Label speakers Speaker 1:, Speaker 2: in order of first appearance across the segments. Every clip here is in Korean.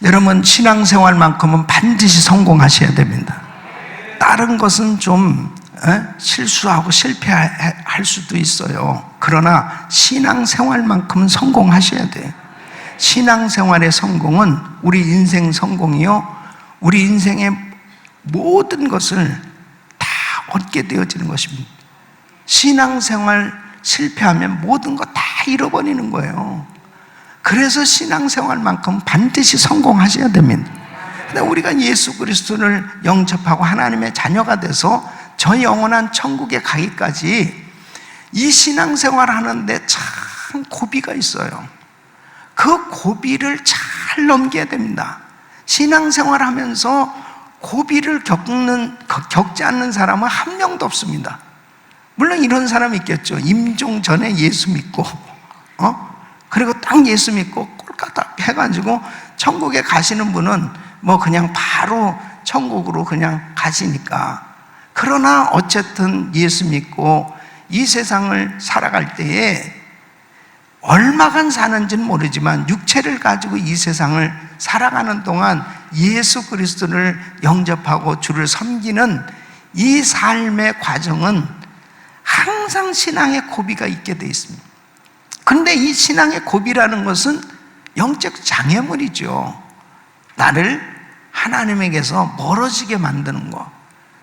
Speaker 1: 여러분, 신앙생활만큼은 반드시 성공하셔야 됩니다. 다른 것은 좀 실수하고 실패할 수도 있어요. 그러나 신앙생활만큼은 성공하셔야 돼요. 신앙생활의 성공은 우리 인생 성공이요, 우리 인생의 모든 것을 다 얻게 되어지는 것입니다. 신앙생활 실패하면 모든 거 다 잃어버리는 거예요. 그래서 신앙생활만큼 반드시 성공하셔야 됩니다. 근데 우리가 예수 그리스도를 영접하고 하나님의 자녀가 돼서 저 영원한 천국에 가기까지 이 신앙생활 하는데 참 고비가 있어요. 그 고비를 잘 넘겨야 됩니다. 신앙생활 하면서 고비를 겪지 않는 사람은 한 명도 없습니다. 물론 이런 사람이 있겠죠. 임종 전에 예수 믿고 그리고 딱 예수 믿고 꼴까딱 해가지고 천국에 가시는 분은 뭐 그냥 바로 천국으로 그냥 가시니까. 그러나 어쨌든 예수 믿고 이 세상을 살아갈 때에 얼마간 사는지는 모르지만 육체를 가지고 이 세상을 살아가는 동안 예수 그리스도를 영접하고 주를 섬기는 이 삶의 과정은 항상 신앙의 고비가 있게 돼 있습니다. 그런데 이 신앙의 고비라는 것은 영적 장애물이죠. 나를 하나님에게서 멀어지게 만드는 것,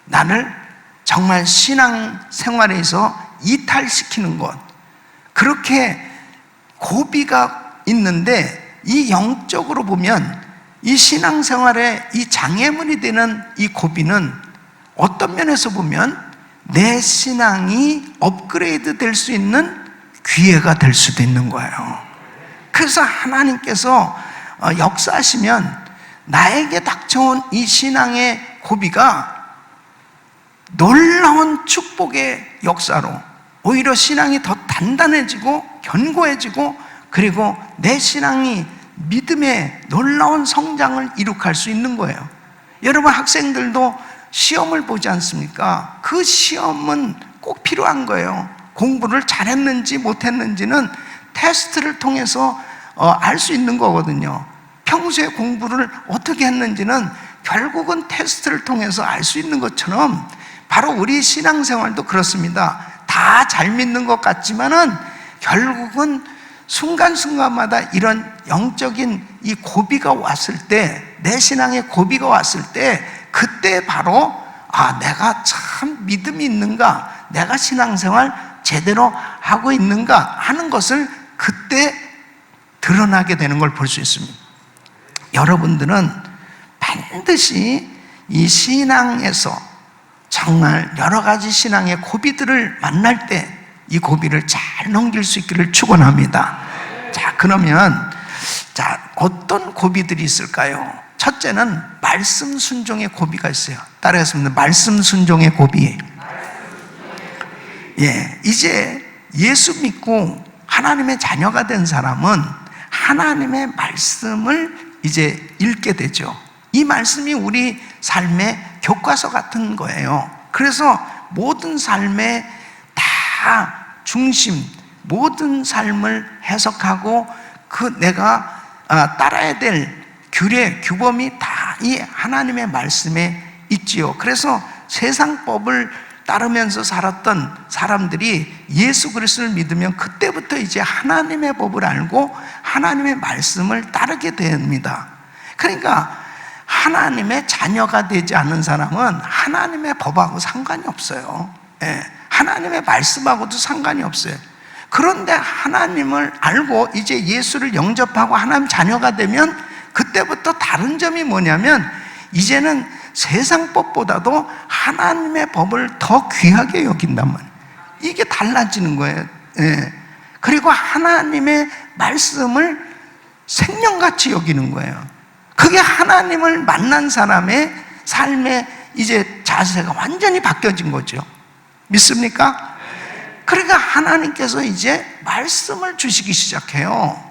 Speaker 1: 나를 정말 신앙 생활에서 이탈시키는 것, 그렇게 고비가 있는데, 이 영적으로 보면 이 신앙생활에 이 장애물이 되는 이 고비는 어떤 면에서 보면 내 신앙이 업그레이드 될 수 있는 기회가 될 수도 있는 거예요. 그래서 하나님께서 역사하시면 나에게 닥쳐온 이 신앙의 고비가 놀라운 축복의 역사로 오히려 신앙이 더 단단해지고 견고해지고, 그리고 내 신앙이 믿음의 놀라운 성장을 이룩할 수 있는 거예요. 여러분, 학생들도 시험을 보지 않습니까? 그 시험은 꼭 필요한 거예요. 공부를 잘했는지 못했는지는 테스트를 통해서 알 수 있는 거거든요. 평소에 공부를 어떻게 했는지는 결국은 테스트를 통해서 알 수 있는 것처럼 바로 우리 신앙생활도 그렇습니다. 다 잘 믿는 것 같지만은 결국은 순간순간마다 이런 영적인 이 고비가 왔을 때, 내 신앙의 고비가 왔을 때, 그때 바로 내가 참 믿음이 있는가, 내가 신앙생활 제대로 하고 있는가 하는 것을 그때 드러나게 되는 걸 볼 수 있습니다. 여러분들은 반드시 이 신앙에서 정말 여러 가지 신앙의 고비들을 만날 때 이 고비를 잘 넘길 수 있기를 축원합니다. 자, 그러면 어떤 고비들이 있을까요? 첫째는 말씀 순종의 고비가 있어요. 따라하겠습니다. 말씀 순종의 고비. 이제 예수 믿고 하나님의 자녀가 된 사람은 하나님의 말씀을 이제 읽게 되죠. 이 말씀이 우리 삶의 교과서 같은 거예요. 그래서 모든 삶의 다 중심, 모든 삶을 해석하고 내가 따라야 될 규례, 규범이 다 이 하나님의 말씀에 있지요. 그래서 세상법을 따르면서 살았던 사람들이 예수 그리스도를 믿으면 그때부터 이제 하나님의 법을 알고 하나님의 말씀을 따르게 됩니다. 그러니까 하나님의 자녀가 되지 않는 사람은 하나님의 법하고 상관이 없어요. 하나님의 말씀하고도 상관이 없어요. 그런데 하나님을 알고 이제 예수를 영접하고 하나님 자녀가 되면 그때부터 다른 점이 뭐냐면 이제는 세상 법보다도 하나님의 법을 더 귀하게 여긴단 말이에요. 이게 달라지는 거예요. 그리고 하나님의 말씀을 생명같이 여기는 거예요. 그게 하나님을 만난 사람의 삶의 이제 자세가 완전히 바뀌어진 거죠. 믿습니까? 그러니까 하나님께서 이제 말씀을 주시기 시작해요.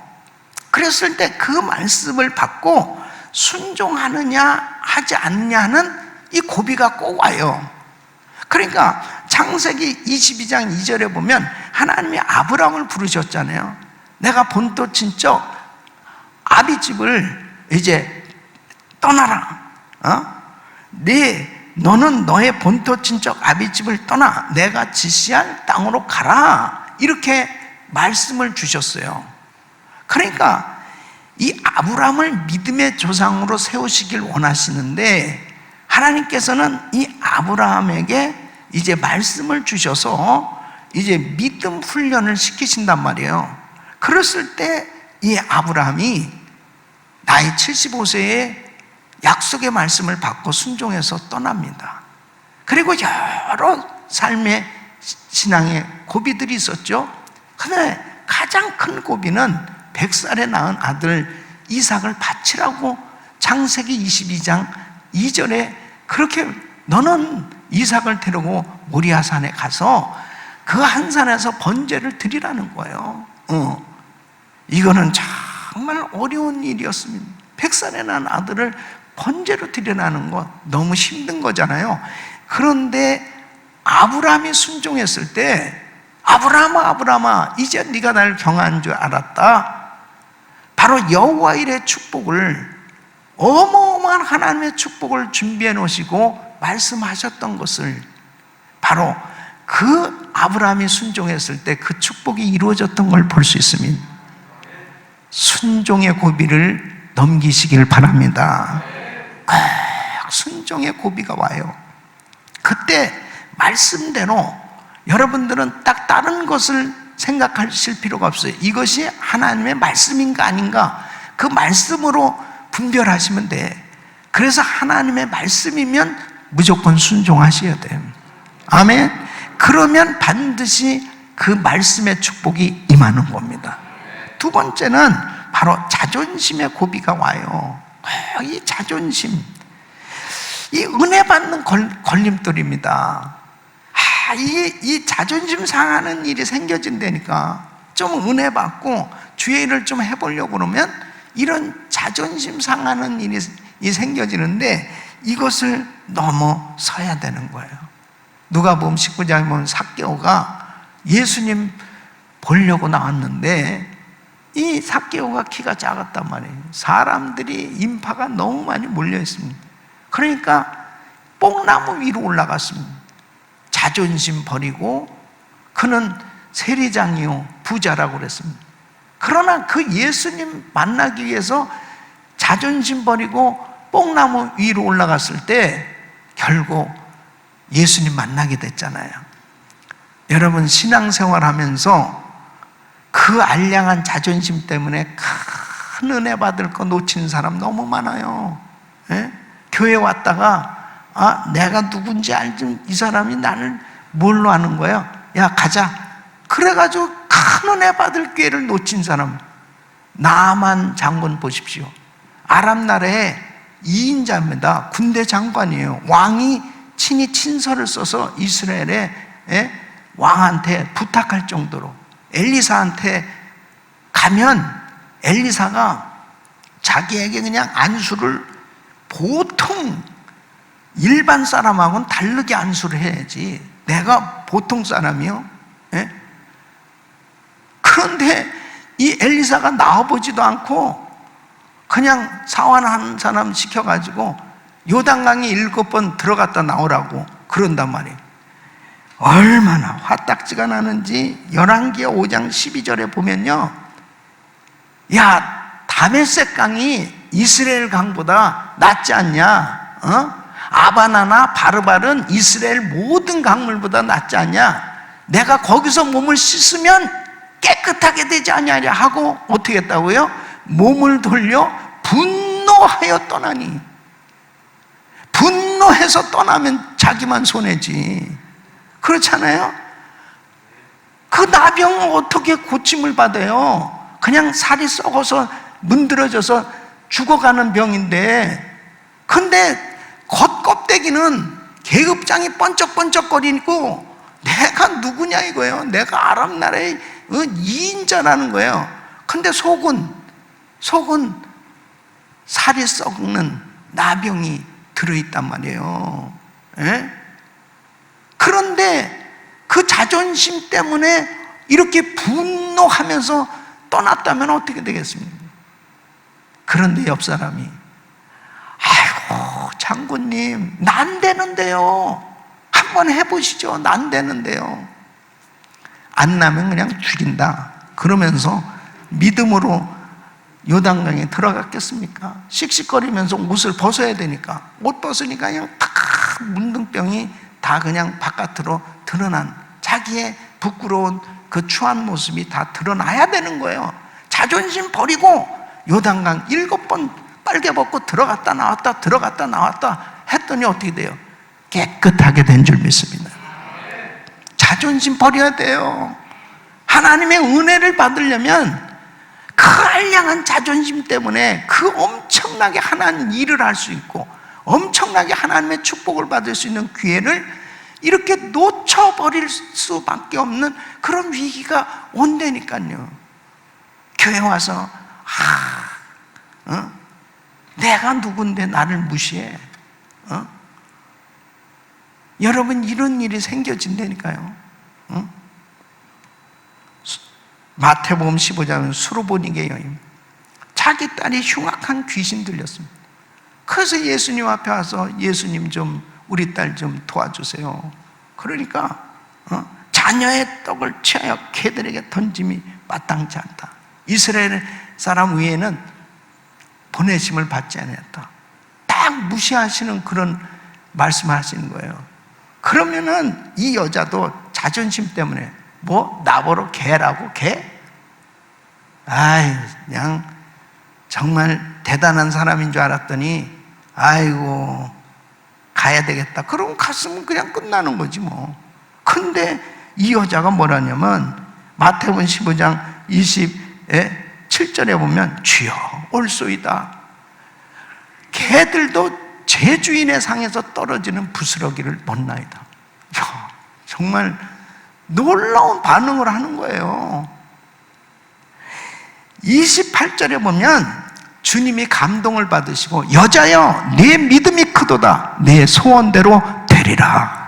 Speaker 1: 그랬을 때 그 말씀을 받고 순종하느냐 하지 않느냐는 이 고비가 꼭 와요. 그러니까 창세기 22장 2절에 보면 하나님이 아브라함을 부르셨잖아요. 내가 본토 친척 아비 집을 이제 떠나라. 너는 너의 본토 친척 아비집을 떠나 내가 지시할 땅으로 가라. 이렇게 말씀을 주셨어요. 그러니까 이 아브라함을 믿음의 조상으로 세우시길 원하시는데, 하나님께서는 이 아브라함에게 이제 말씀을 주셔서 이제 믿음 훈련을 시키신단 말이에요. 그랬을 때 이 아브라함이 나이 75세에 약속의 말씀을 받고 순종해서 떠납니다. 그리고 여러 삶의 신앙의 고비들이 있었죠. 근데 가장 큰 고비는 100살에 낳은 아들 이삭을 바치라고 창세기 22장 2절에 그렇게 너는 이삭을 데리고 모리아산에 가서 그 한 산에서 번제를 드리라는 거예요. 이거는 정말 어려운 일이었습니다. 100살에 낳은 아들을 번제로 드리라는 거 너무 힘든 거잖아요. 그런데 아브라함이 순종했을 때, 아브라함아 이제 네가 날 경외한 줄 알았다. 바로 여호와 일의 축복을, 어마어마한 하나님의 축복을 준비해 놓으시고 말씀하셨던 것을, 바로 그 아브라함이 순종했을 때 그 축복이 이루어졌던 걸 볼 수 있습니다. 순종의 고비를 넘기시길 바랍니다. 순종의 고비가 와요. 그때 말씀대로 여러분들은 딱 다른 것을 생각하실 필요가 없어요. 이것이 하나님의 말씀인가 아닌가, 그 말씀으로 분별하시면 돼. 그래서 하나님의 말씀이면 무조건 순종하셔야 돼요. 아멘. 그러면 반드시 그 말씀의 축복이 임하는 겁니다. 두 번째는 바로 자존심의 고비가 와요. 이 자존심, 이 은혜 받는 걸림돌입니다. 이 자존심 상하는 일이 생겨진다니까. 좀 은혜 받고 주의 일을 좀 해보려고 그러면 이런 자존심 상하는 일이 생겨지는데, 이것을 넘어서야 되는 거예요. 누가복음 19장에 보면 삭개오가 예수님 보려고 나왔는데, 이 삭개오가 키가 작았단 말이에요. 사람들이, 인파가 너무 많이 몰려 있습니다. 그러니까 뽕나무 위로 올라갔습니다. 자존심 버리고, 그는 세리장이요 부자라고 그랬습니다. 그러나 그 예수님 만나기 위해서 자존심 버리고 뽕나무 위로 올라갔을 때 결국 예수님 만나게 됐잖아요. 여러분, 신앙생활 하면서 그 알량한 자존심 때문에 큰 은혜 받을 거 놓치는 사람 너무 많아요. 예? 교회 왔다가 내가 누군지 알지, 이 사람이 나를 뭘로 아는 거야? 야 가자. 그래가지고 큰 은혜 받을 기회를 놓친 사람. 나만 장군 보십시오. 아람 나라의 2인자입니다. 군대 장관이에요. 왕이 친히 친서를 써서 이스라엘의 왕한테 부탁할 정도로, 엘리사한테 가면 엘리사가 자기에게 그냥 안수를, 보통 일반 사람하고는 다르게 안수를 해야지, 내가 보통 사람이요? 예? 그런데 이 엘리사가 나와보지도 않고 그냥 사환한 사람 시켜가지고 요단강에 7번 들어갔다 나오라고 그런단 말이에요. 얼마나 화딱지가 나는지 열왕기하 5장 12절에 보면요, 야 다메섹 강이 이스라엘 강보다 낫지 않냐? 아바나나 바르발은 이스라엘 모든 강물보다 낫지 않냐? 내가 거기서 몸을 씻으면 깨끗하게 되지 않냐냐 하고 어떻게 했다고요? 몸을 돌려 분노하여 떠나니. 분노해서 떠나면 자기만 손해지. 그렇잖아요? 그 나병은 어떻게 고침을 받아요? 그냥 살이 썩어서 문드러져서 죽어가는 병인데, 근데 겉껍데기는 계급장이 번쩍번쩍거리고 내가 누구냐 이거예요. 내가 아람 나라의 2인자라는 거예요. 근데 속은 살이 썩는 나병이 들어있단 말이에요. 예? 그런데 그 자존심 때문에 이렇게 분노하면서 떠났다면 어떻게 되겠습니까? 그런데 옆 사람이 장군님, 난 되는데요. 한번 해보시죠. 난 되는데요. 안 나면 그냥 죽인다. 그러면서 믿음으로 요단강에 들어갔겠습니까? 씩씩거리면서 옷을 벗어야 되니까. 옷 벗으니까 그냥 탁 문둥병이 다 그냥 바깥으로 드러난, 자기의 부끄러운 그 추한 모습이 다 드러나야 되는 거예요. 자존심 버리고 요단강 7번 빨개 벗고 들어갔다 나왔다 들어갔다 나왔다 했더니 어떻게 돼요? 깨끗하게 된 줄 믿습니다. 자존심 버려야 돼요. 하나님의 은혜를 받으려면 그 한량한 자존심 때문에 그 엄청나게 하나님 일을 할 수 있고 엄청나게 하나님의 축복을 받을 수 있는 기회를 이렇게 놓쳐버릴 수밖에 없는 그런 위기가 온다니까요. 교회 와서 내가 누군데 나를 무시해? 여러분, 이런 일이 생겨진다니까요. 마태복음 15장은 수르보니게 여인, 자기 딸이 흉악한 귀신 들렸습니다. 그래서 예수님 앞에 와서 예수님 좀 우리 딸 좀 도와주세요. 그러니까 자녀의 떡을 취하여 개들에게 던짐이 마땅치 않다. 이스라엘 사람 위에는 보내심을 받지 않았다. 딱 무시하시는 그런 말씀을 하시는 거예요. 그러면은 이 여자도 자존심 때문에 뭐 나보러 개라고 개? 아이, 그냥 정말 대단한 사람인 줄 알았더니 아이고 가야 되겠다. 그럼 갔으면 그냥 끝나는 거지 뭐. 근데 이 여자가 뭐라냐면 마태복음 15장 27절에 보면 주여 올소이다. 개들도 제 주인의 상에서 떨어지는 부스러기를 못나이다. 정말 놀라운 반응을 하는 거예요. 28절에 보면 주님이 감동을 받으시고 여자여 네 믿음이 크도다. 내 소원대로 되리라.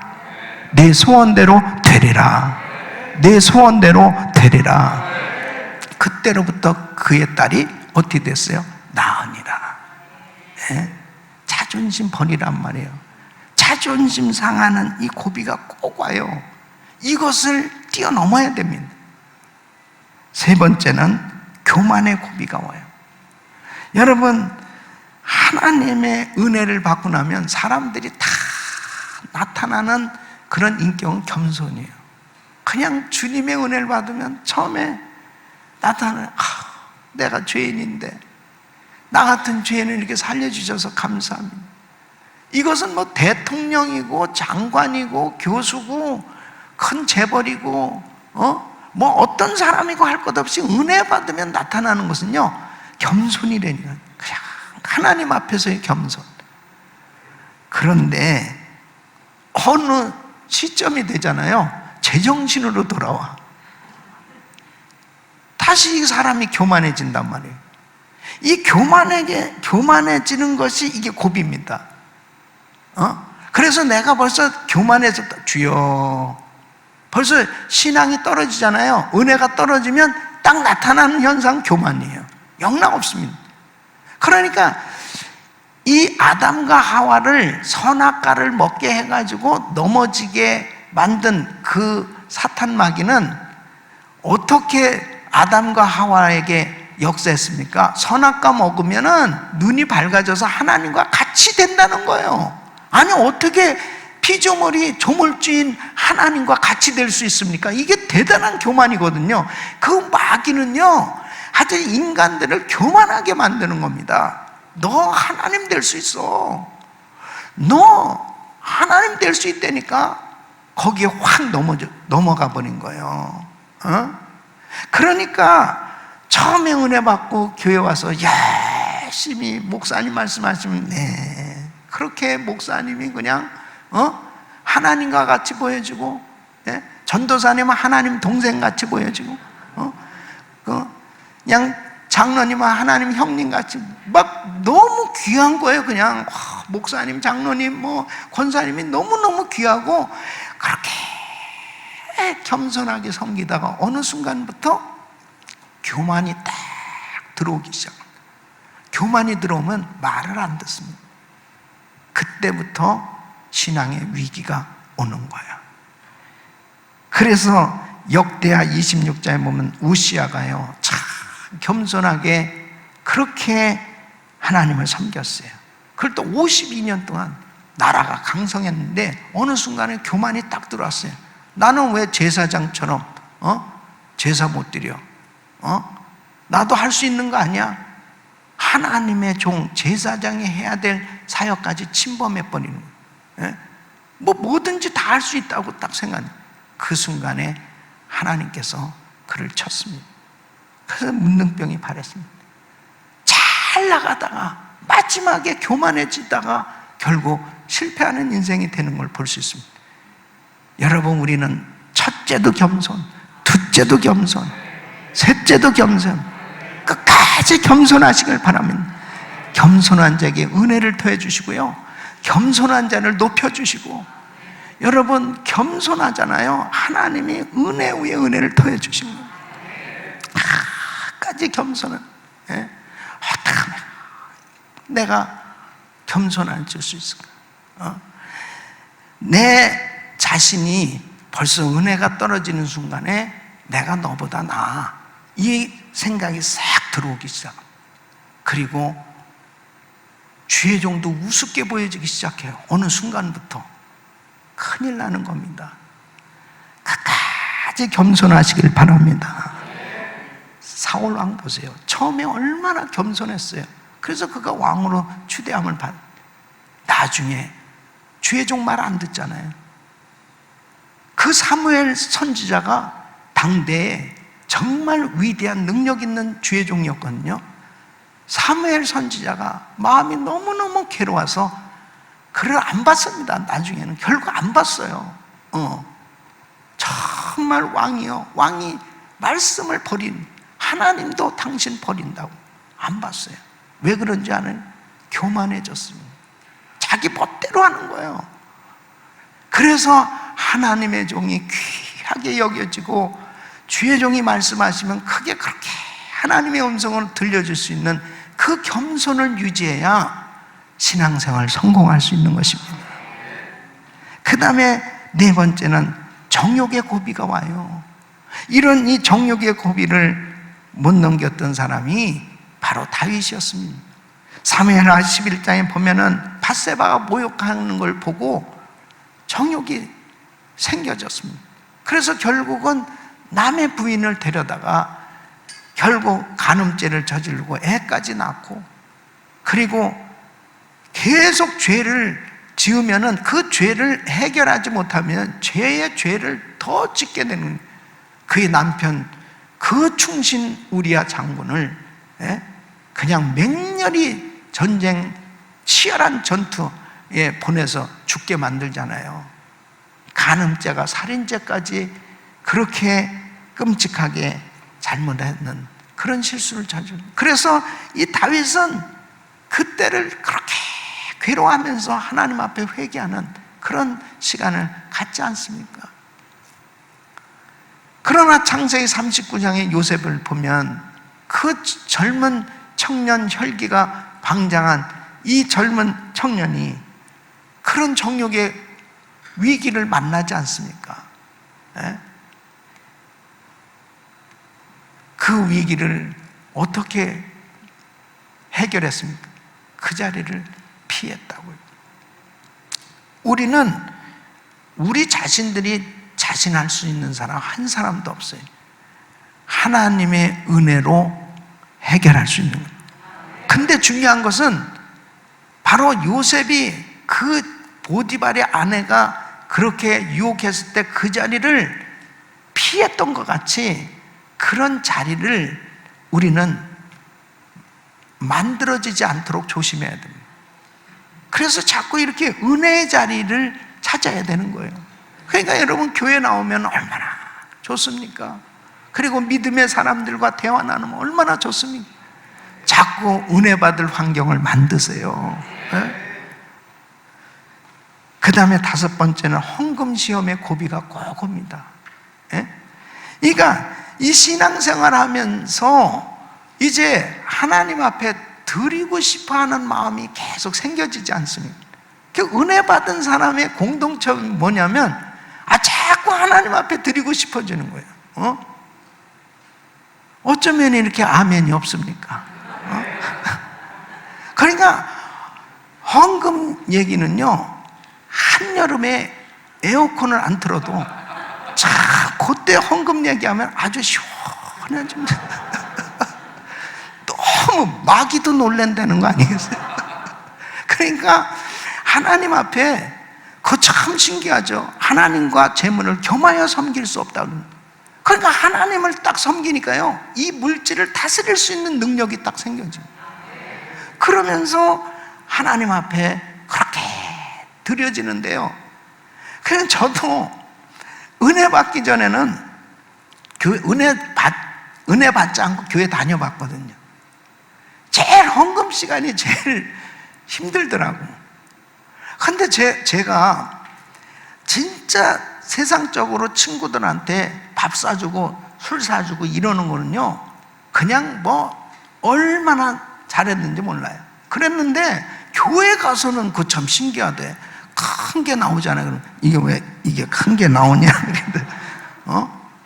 Speaker 1: 내 소원대로 되리라. 내 소원대로 되리라. 그때로부터 그의 딸이 어떻게 됐어요? 나으니라. 네? 자존심 버리란 말이에요. 자존심 상하는 이 고비가 꼭 와요. 이것을 뛰어넘어야 됩니다. 세 번째는 교만의 고비가 와요. 여러분, 하나님의 은혜를 받고 나면 사람들이 다 나타나는 그런 인격은 겸손이에요. 그냥 주님의 은혜를 받으면 처음에 나타나는 내가 죄인인데 나 같은 죄인을 이렇게 살려주셔서 감사합니다. 이것은 뭐 대통령이고 장관이고 교수고 큰 재벌이고 뭐 어떤 사람이고 할 것 없이 은혜 받으면 나타나는 것은요 겸손이라니까. 그냥 하나님 앞에서의 겸손. 그런데 어느 시점이 되잖아요. 제정신으로 돌아와. 다시 이 사람이 교만해진단 말이에요. 이 교만해지는 것이 이게 고비입니다. 그래서 내가 벌써 교만해졌다. 주여. 벌써 신앙이 떨어지잖아요. 은혜가 떨어지면 딱 나타나는 현상 교만이에요. 영락없습니다. 그러니까 이 아담과 하와를 선악과를 먹게 해가지고 넘어지게 만든 그 사탄 마귀는 어떻게 아담과 하와에게 역사했습니까? 선악과 먹으면은 눈이 밝아져서 하나님과 같이 된다는 거예요. 아니 어떻게 피조물이 조물주인 하나님과 같이 될 수 있습니까? 이게 대단한 교만이거든요. 그 마귀는요 아주 인간들을 교만하게 만드는 겁니다. 너 하나님 될 수 있어. 너 하나님 될 수 있다니까 거기에 확 넘어가 버린 거예요. 그러니까 처음에 은혜 받고 교회 와서 열심히 목사님 말씀하시면 그렇게 목사님이 그냥 하나님과 같이 보여지고 전도사님은 하나님 동생같이 보여지고 그냥 장로님은 하나님 형님같이 막 너무 귀한 거예요. 그냥 목사님, 장로님, 뭐 권사님이 너무너무 귀하고 그렇게 겸손하게 섬기다가 어느 순간부터 교만이 딱 들어오기 시작합니다. 교만이 들어오면 말을 안 듣습니다. 그때 그때부터 신앙의 위기가 오는 거야. 그래서 역대하 26장에 보면 우시아가요, 참 겸손하게 그렇게 하나님을 섬겼어요. 그걸 또 52년 동안 나라가 강성했는데 어느 순간에 교만이 딱 들어왔어요. 나는 왜 제사장처럼 제사 못 드려? 나도 할 수 있는 거 아니야? 하나님의 종 제사장이 해야 될 사역까지 침범해버리는 거예요. 뭐 뭐든지 다 할 수 있다고 딱 생각해요. 그 순간에 하나님께서 그를 쳤습니다. 그래서 문둥병이 발했습니다. 잘 나가다가 마지막에 교만해지다가 결국 실패하는 인생이 되는 걸 볼 수 있습니다. 여러분, 우리는 첫째도 겸손, 둘째도 겸손, 셋째도 겸손, 끝까지 겸손하시길 바랍니다. 겸손한 자에게 은혜를 더해 주시고요, 겸손한 자를 높여 주시고, 여러분 겸손하잖아요. 하나님이 은혜 위에 은혜를 더해 주신 거예요. 끝까지 겸손은, 어떻게 하면 내가 겸손해질 수 있을까? 내 자신이 벌써 은혜가 떨어지는 순간에 내가 너보다 나아, 이 생각이 싹 들어오기 시작합니다. 그리고 주의 종도 우습게 보여지기 시작해요. 어느 순간부터 큰일 나는 겁니다. 끝까지 겸손하시길 바랍니다. 사울 왕 보세요. 처음에 얼마나 겸손했어요. 그래서 그가 왕으로 추대함을 받. 나중에 주의 종 말 안 듣잖아요. 그 사무엘 선지자가 당대에 정말 위대한 능력 있는 주의 종이었거든요. 사무엘 선지자가 마음이 너무너무 괴로워서 그를 안 봤습니다. 나중에는 결국 안 봤어요. 정말 왕이요, 왕이 말씀을 버린, 하나님도 당신 버린다고 안 봤어요. 왜 그런지 아는? 교만해졌습니다. 자기 멋대로 하는 거예요. 그래서 하나님의 종이 귀하게 여겨지고 주의 종이 말씀하시면 크게 그렇게 하나님의 음성을 들려줄 수 있는 그 겸손을 유지해야 신앙생활 성공할 수 있는 것입니다. 그 다음에 네 번째는 정욕의 고비가 와요. 이런 이 정욕의 고비를 못 넘겼던 사람이 바로 다윗이었습니다. 사무엘하 11장에 보면은 밧세바가 모욕하는 걸 보고 정욕이 생겨졌습니다. 그래서 결국은 남의 부인을 데려다가 결국 간음죄를 저지르고 애까지 낳고, 그리고 계속 죄를 지으면은 그 죄를 해결하지 못하면 죄의 죄를 더 짓게 되는, 그의 남편 그 충신 우리아 장군을 그냥 맹렬히 전쟁 치열한 전투에 보내서 죽게 만들잖아요. 간음죄가 살인죄까지 그렇게 끔찍하게 잘못했는 그런 실수를 저지른. 그래서 이 다윗은 그때를 그렇게 괴로워하면서 하나님 앞에 회개하는 그런 시간을 갖지 않습니까? 그러나 창세기 39장의 요셉을 보면 그 젊은 청년, 혈기가 방장한 이 젊은 청년이 그런 정욕의 위기를 만나지 않습니까? 그 위기를 어떻게 해결했습니까? 그 자리를 피했다고요. 우리는 우리 자신들이 자신할 수 있는 사람 한 사람도 없어요. 하나님의 은혜로 해결할 수 있는 거예요. 근데 중요한 것은 바로 요셉이 그 보디발의 아내가 그렇게 유혹했을 때 그 자리를 피했던 것 같이 그런 자리를 우리는 만들어지지 않도록 조심해야 됩니다. 그래서 자꾸 이렇게 은혜의 자리를 찾아야 되는 거예요. 그러니까 여러분 교회 나오면 얼마나 좋습니까? 그리고 믿음의 사람들과 대화 나누면 얼마나 좋습니까? 자꾸 은혜 받을 환경을 만드세요. 그 다음에 다섯 번째는 헌금 시험의 고비가 꼭 옵니다. 그러니까 이 신앙생활 하면서 이제 하나님 앞에 드리고 싶어 하는 마음이 계속 생겨지지 않습니까? 그 은혜 받은 사람의 공동점이 뭐냐면 자꾸 하나님 앞에 드리고 싶어지는 거예요. 어쩌면 이렇게 아멘이 없습니까? 그러니까 헌금 얘기는요, 한여름에 에어컨을 안 틀어도 그때 헌금 얘기하면 아주 시원해집니다. 너무 마귀도 놀란다는 거 아니겠어요? 그러니까 하나님 앞에 그거 참 신기하죠. 하나님과 재물을 겸하여 섬길 수 없다는. 그러니까 하나님을 딱 섬기니까요, 이 물질을 다스릴 수 있는 능력이 딱 생겨집니다. 그러면서 하나님 앞에 그렇게 드려지는데요, 그냥 저도 은혜 받기 전에는 은혜 받지 않고 교회 다녀봤거든요. 제일 헌금 시간이 제일 힘들더라고. 근데 제가 진짜 세상적으로 친구들한테 밥 사주고 술 사주고 이러는 거는요, 그냥 얼마나 잘했는지 몰라요. 그랬는데 교회 가서는 그거 참 신기하대. 큰 게 나오잖아요. 그럼 이게 왜 이게 큰 게 나오냐?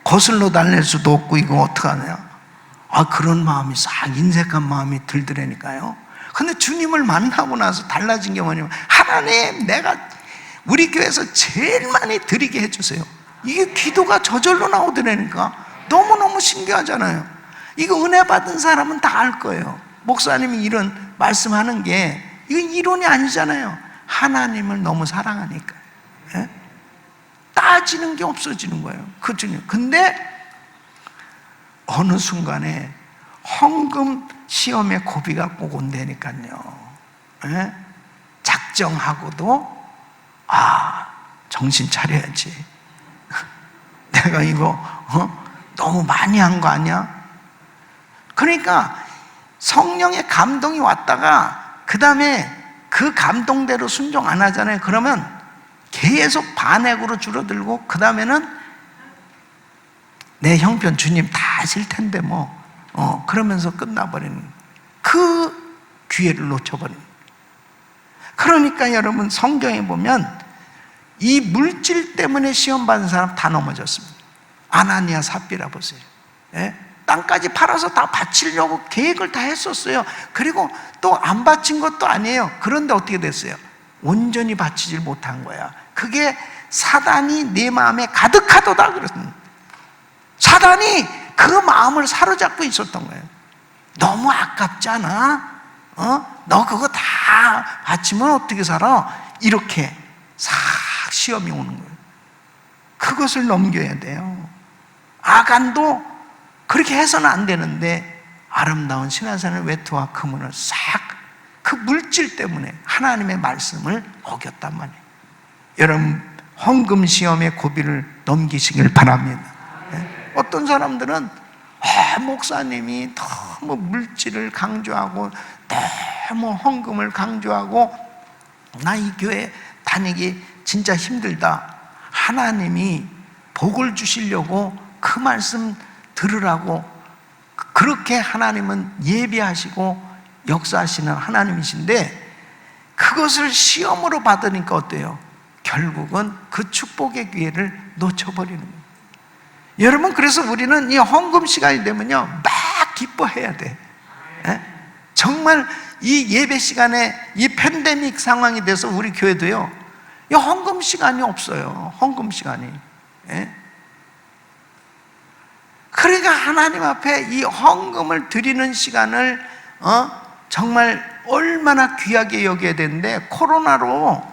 Speaker 1: 거슬러 달랠 수도 없고 이거 어떡하냐? 그런 마음이 싹 인색한 마음이 들더라니까요. 근데 주님을 만나고 나서 달라진 게 뭐냐면, 하나님, 내가 우리 교회에서 제일 많이 드리게 해주세요. 이게 기도가 저절로 나오더라니까. 너무너무 신기하잖아요. 이거 은혜 받은 사람은 다 알 거예요. 목사님이 이런 말씀하는 게 이건 이론이 아니잖아요. 하나님을 너무 사랑하니까. 예? 따지는 게 없어지는 거예요. 그 주님. 근데 어느 순간에 헌금 시험의 고비가 꼭 온다니까요. 예? 작정하고도 정신 차려야지. 내가 이거 너무 많이 한 거 아니야? 그러니까 성령의 감동이 왔다가 그 다음에 그 감동대로 순종 안 하잖아요. 그러면 계속 반액으로 줄어들고, 그 다음에는 내 형편 주님 다 아실 텐데 그러면서 끝나버리는, 그 기회를 놓쳐버리는. 그러니까 여러분, 성경에 보면 이 물질 때문에 시험 받은 사람 다 넘어졌습니다. 아나니아 삽비라 보세요. 예? 땅까지 팔아서 다 바치려고 계획을 다 했었어요. 그리고 또 안 바친 것도 아니에요. 그런데 어떻게 됐어요? 온전히 바치질 못한 거야. 그게 사단이 내 마음에 가득하도다 그랬습니다. 사단이 그 마음을 사로잡고 있었던 거예요. 너무 아깝지 않아? 너 그거 다 바치면 어떻게 살아? 이렇게 싹 시험이 오는 거예요. 그것을 넘겨야 돼요. 아간도 그렇게 해서는 안 되는데, 아름다운 신화산의 외투와 금은을 싹 그 물질 때문에 하나님의 말씀을 어겼단 말이에요. 여러분, 헌금 시험의 고비를 넘기시길 바랍니다. 어떤 사람들은 목사님이 너무 물질을 강조하고 너무 헌금을 강조하고 나 이 교회 다니기 진짜 힘들다. 하나님이 복을 주시려고 그 말씀 들으라고 그렇게 하나님은 예비하시고 역사하시는 하나님이신데, 그것을 시험으로 받으니까 어때요? 결국은 그 축복의 기회를 놓쳐버리는 거예요. 여러분, 그래서 우리는 이 헌금 시간이 되면요, 막 기뻐해야 돼. 정말 이 예배 시간에 이 팬데믹 상황이 돼서 우리 교회도요, 이 헌금 시간이 없어요. 헌금 시간이. 그러니까 하나님 앞에 이 헌금을 드리는 시간을 정말 얼마나 귀하게 여겨야 되는데, 코로나로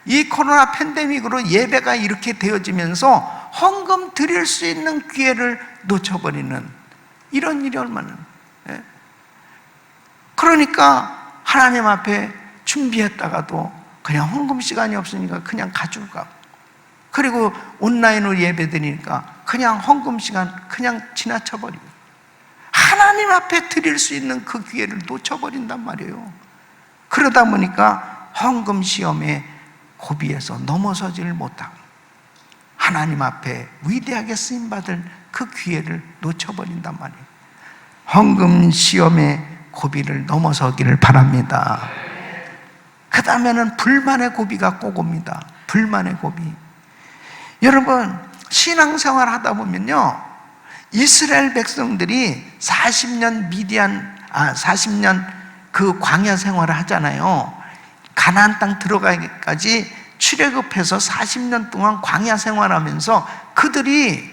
Speaker 1: 이 코로나 팬데믹으로 예배가 이렇게 되어지면서 헌금 드릴 수 있는 기회를 놓쳐버리는 이런 일이 얼마나. 그러니까 하나님 앞에 준비했다가도 그냥 헌금 시간이 없으니까 그냥 가지고 가고, 그리고 온라인으로 예배 드리니까 그냥 헌금 시간 그냥 지나쳐버리고, 하나님 앞에 드릴 수 있는 그 기회를 놓쳐버린단 말이에요. 그러다 보니까 헌금 시험의 고비에서 넘어서지를 못하고 하나님 앞에 위대하게 쓰임받을 그 기회를 놓쳐버린단 말이에요. 헌금 시험의 고비를 넘어서기를 바랍니다. 그 다음에는 불만의 고비가 꼭 옵니다. 불만의 고비. 여러분, 신앙생활 하다 보면요, 이스라엘 백성들이 40년 그 광야 생활을 하잖아요. 가나안 땅 들어가기까지 출애굽해서 40년 동안 광야 생활하면서 그들이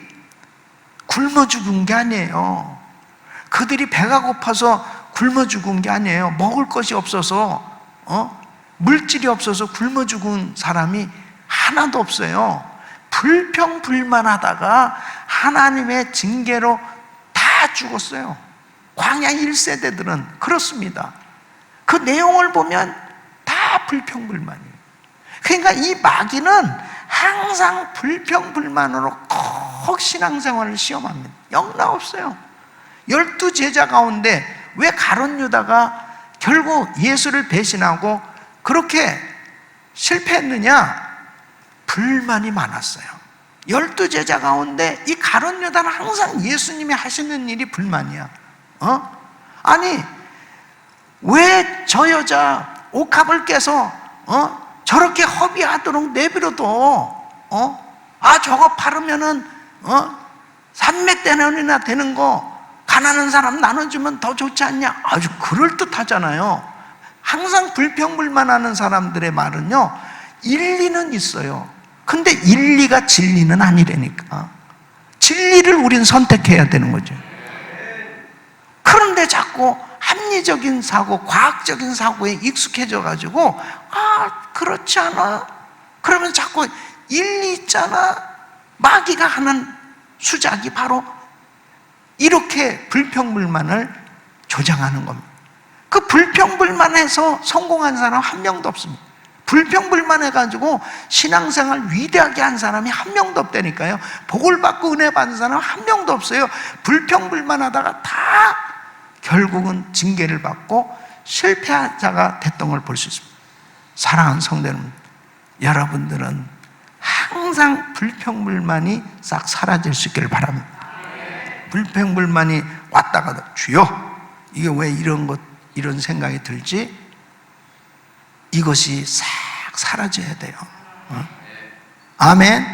Speaker 1: 굶어 죽은 게 아니에요. 그들이 배가 고파서 굶어 죽은 게 아니에요. 먹을 것이 없어서, 물질이 없어서 굶어 죽은 사람이 하나도 없어요. 불평불만하다가 하나님의 징계로 다 죽었어요. 광야 1세대들은 그렇습니다. 그 내용을 보면 다 불평불만이에요. 그러니까 이 마귀는 항상 불평불만으로 꼭 신앙생활을 시험합니다. 영락 없어요. 12제자 가운데 왜 가룟 유다가 결국 예수를 배신하고 그렇게 실패했느냐? 불만이 많았어요. 12제자 가운데 이 가룟 유다는 항상 예수님이 하시는 일이 불만이야. 아니, 왜 저 여자 옥합을 깨서 저렇게 허비하도록 내버려둬? 저거 팔으면은 300데나리나 되는 거 가난한 사람 나눠주면 더 좋지 않냐? 아주 그럴듯하잖아요. 항상 불평불만하는 사람들의 말은요, 일리는 있어요. 근데 일리가 진리는 아니라니까. 진리를 우린 선택해야 되는 거죠. 그런데 자꾸 합리적인 사고, 과학적인 사고에 익숙해져 가지고 그렇지 않아? 그러면 자꾸 일리 있잖아. 마귀가 하는 수작이 바로 이렇게 불평불만을 조장하는 겁니다. 그 불평불만해서 성공한 사람 한 명도 없습니다. 불평불만해가지고 신앙생활 위대하게 한 사람이 한 명도 없다니까요. 복을 받고 은혜 받은 사람 한 명도 없어요. 불평불만하다가 다 결국은 징계를 받고 실패한 자가 됐던 걸 볼 수 있습니다. 사랑하는 성도 여러분, 여러분들은 항상 불평불만이 싹 사라질 수 있기를 바랍니다. 불평불만이 왔다가도 주여, 이게 왜 이런 생각이 들지? 이것이 싹 사라져야 돼요. 아멘.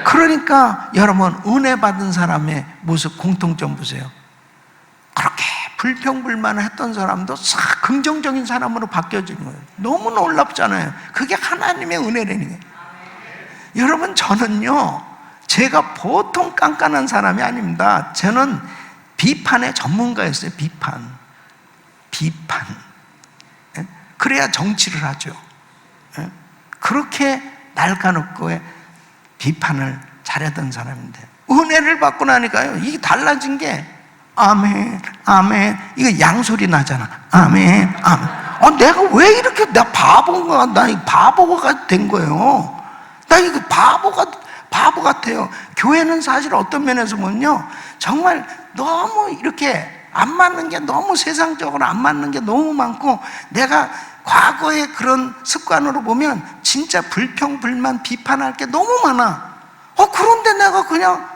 Speaker 1: 그러니까 여러분, 은혜 받은 사람의 모습 공통점 보세요. 그렇게 불평불만을 했던 사람도 싹 긍정적인 사람으로 바뀌어지는 거예요. 너무 놀랍잖아요. 그게 하나님의 은혜라는 거예요. 여러분, 저는요, 제가 보통 깐깐한 사람이 아닙니다. 저는 비판의 전문가였어요. 비판. 그래야 정치를 하죠. 그렇게 날카롭게 비판을 잘하던 사람인데 은혜를 받고 나니까요, 이게 달라진 게 아멘, 아멘. 이거 양소리 나잖아. 아멘, 아멘. 내가 왜 이렇게 나 바보가, 나 바보가 된 거예요. 나 이거 바보 같아요. 교회는 사실 어떤 면에서 보면요, 정말 너무 이렇게 안 맞는 게, 너무 세상적으로 안 맞는 게 너무 많고, 내가 과거의 그런 습관으로 보면 진짜 불평불만 비판할 게 너무 많아. 그런데 내가 그냥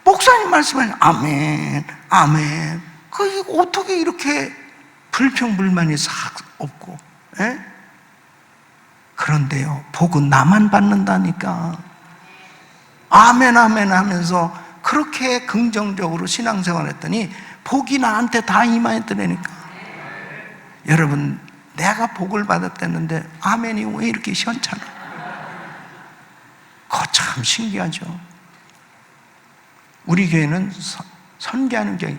Speaker 1: 목사님 말씀을 아멘, 아멘. 이거 어떻게 이렇게 불평불만이 싹 없고, 에? 그런데요, 복은 나만 받는다니까. 아멘, 아멘 하면서 그렇게 긍정적으로 신앙생활 했더니 복이 나한테 다 임하였더라니까. 여러분, 내가 복을 받았다는데 아멘이 왜 이렇게 시원찮아? 그거 참 신기하죠. 우리 교회는 선교하는 교회,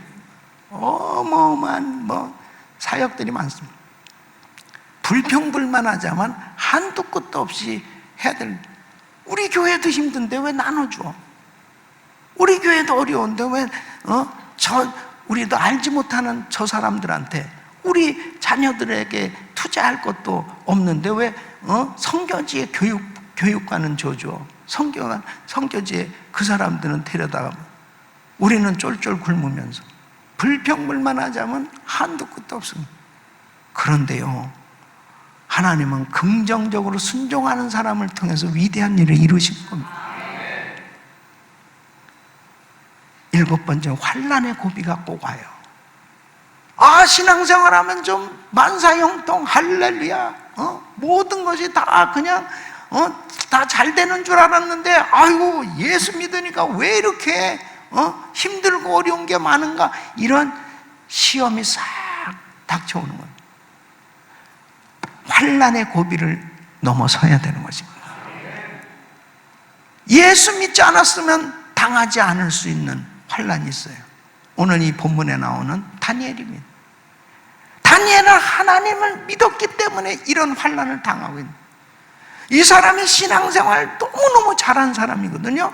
Speaker 1: 어마어마한 사역들이 많습니다. 불평불만하자만 한두 끝도 없이 해야 될. 우리 교회도 힘든데 왜 나눠줘? 우리 교회도 어려운데 왜 우리도 알지 못하는 저 사람들한테, 우리 자녀들에게 투자할 것도 없는데 왜 선교지에 교육관은 줘줘? 선교지에 그 사람들은 데려다가 우리는 쫄쫄 굶으면서 불평불만하자면 한두 끝도 없습니다. 그런데요, 하나님은 긍정적으로 순종하는 사람을 통해서 위대한 일을 이루신 겁니다. 7번째, 환난의 고비가 꼭 와요. 신앙생활하면 좀 만사형통, 할렐루야, 모든 것이 다 그냥 다 잘 되는 줄 알았는데, 아이고 예수 믿으니까 왜 이렇게 힘들고 어려운 게 많은가, 이런 시험이 싹 닥쳐오는 거예요. 환난의 고비를 넘어서야 되는 것입니다. 예수 믿지 않았으면 당하지 않을 수 있는 환난이 있어요. 오늘 이 본문에 나오는 다니엘입니다. 다니엘은 하나님을 믿었기 때문에 이런 환난을 당하고 있는, 이 사람이 신앙생활 너무너무 잘한 사람이거든요.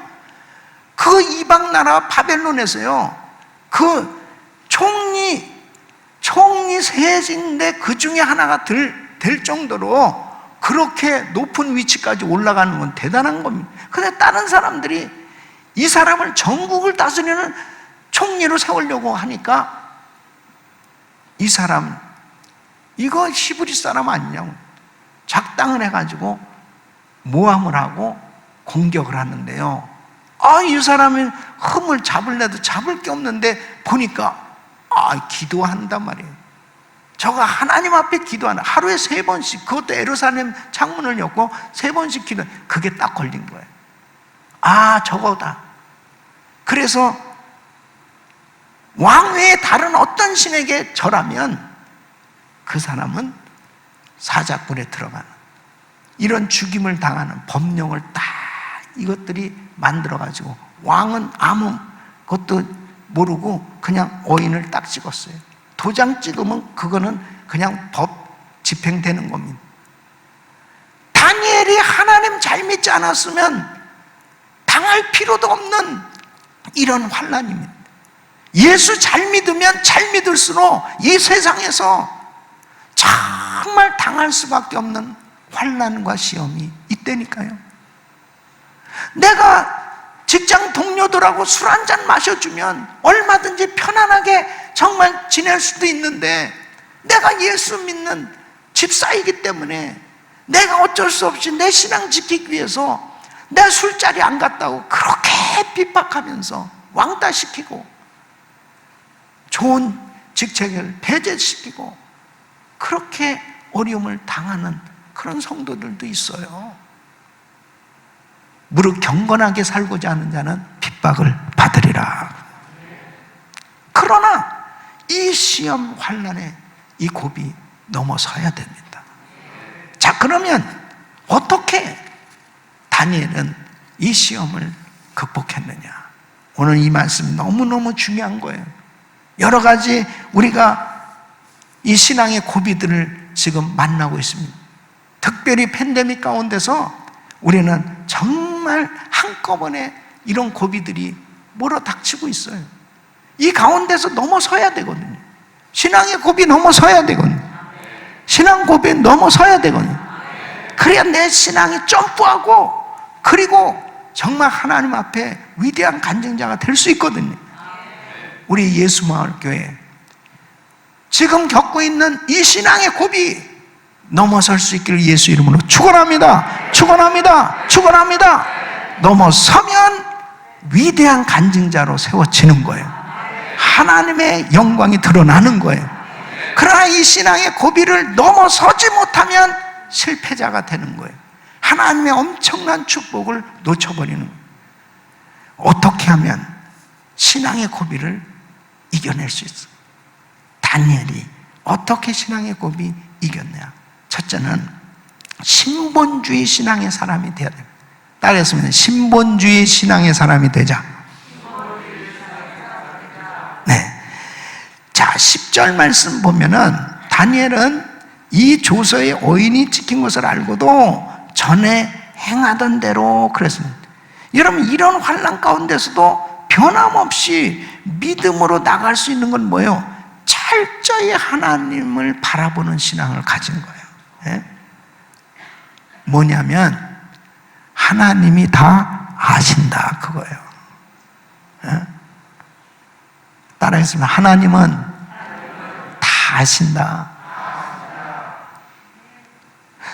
Speaker 1: 그 이방 나라 바벨론에서요, 그 총리 셋인데 그 중에 하나가 될 정도로 그렇게 높은 위치까지 올라가는 건 대단한 겁니다. 근데 다른 사람들이 이 사람을 전국을 다스리는 총리로 세우려고 하니까, 이 사람 이거 히브리 사람 아니냐고 작당을 해가지고 모함을 하고 공격을 하는데요, 이 사람이 흠을 잡을래도 잡을 게 없는데 보니까 기도한단 말이에요. 저가 하나님 앞에 기도하는, 하루에 3번씩, 그것도 예루살렘 창문을 엮고 3번씩 기도, 그게 딱 걸린 거예요. 저거다. 그래서 왕 외에 다른 어떤 신에게 절하면 그 사람은 사자굴에 들어가는, 이런 죽임을 당하는 법령을 딱 이것들이 만들어가지고, 왕은 아무 것도 모르고 그냥 어인을 딱 찍었어요. 도장 찍으면 그거는 그냥 법 집행되는 겁니다. 다니엘이 하나님 잘 믿지 않았으면 당할 필요도 없는 이런 환난입니다. 예수 잘 믿으면 잘 믿을수록 이 세상에서 정말 당할 수밖에 없는 환난과 시험이 있다니까요. 내가 직장 동료들하고 술 한잔 마셔주면 얼마든지 편안하게 정말 지낼 수도 있는데, 내가 예수 믿는 집사이기 때문에 내가 어쩔 수 없이 내 신앙 지키기 위해서 내 술자리 안 갔다고 그렇게 핍박하면서 왕따시키고 좋은 직책을 배제시키고 그렇게 어려움을 당하는 그런 성도들도 있어요. 무릇 경건하게 살고자 하는 자는 핍박을 받으리라. 그러나 이 시험 환난의 이 고비 넘어서야 됩니다. 자, 그러면 어떻게 다니엘은 이 시험을 극복했느냐? 오늘 이 말씀이 너무너무 중요한 거예요. 여러 가지 우리가 이 신앙의 고비들을 지금 만나고 있습니다. 특별히 팬데믹 가운데서 우리는 정말 한꺼번에 이런 고비들이 몰아닥치고 있어요. 이 가운데서 넘어서야 되거든요. 신앙의 고비 넘어서야 되거든요. 신앙 고비 넘어서야 되거든요. 그래야 내 신앙이 점프하고, 그리고 정말 하나님 앞에 위대한 간증자가 될 수 있거든요. 우리 예수마을교회 지금 겪고 있는 이 신앙의 고비 넘어설 수 있기를 예수 이름으로 축원합니다. 축원합니다. 축원합니다. 넘어서면 위대한 간증자로 세워지는 거예요. 하나님의 영광이 드러나는 거예요. 그러나 이 신앙의 고비를 넘어서지 못하면 실패자가 되는 거예요. 하나님의 엄청난 축복을 놓쳐버리는 거예요. 어떻게 하면 신앙의 고비를 이겨낼 수 있어요? 다니엘이 어떻게 신앙의 고비 이겼냐? 첫째는 신본주의 신앙의 사람이 되어야 됩니다. 따라했으면 신본주의 신앙의 사람이 되자. 네. 자, 10절 말씀 보면은 다니엘은 이 조서의 어인이 찍힌 것을 알고도 전에 행하던 대로 그랬습니다. 여러분, 이런 환난 가운데서도 변함없이 믿음으로 나갈 수 있는 건 뭐예요? 철저히 하나님을 바라보는 신앙을 가진 거예요. 예? 뭐냐면 하나님이 다 아신다, 그거예요. 예? 따라했습니다. 하나님은 다 아신다.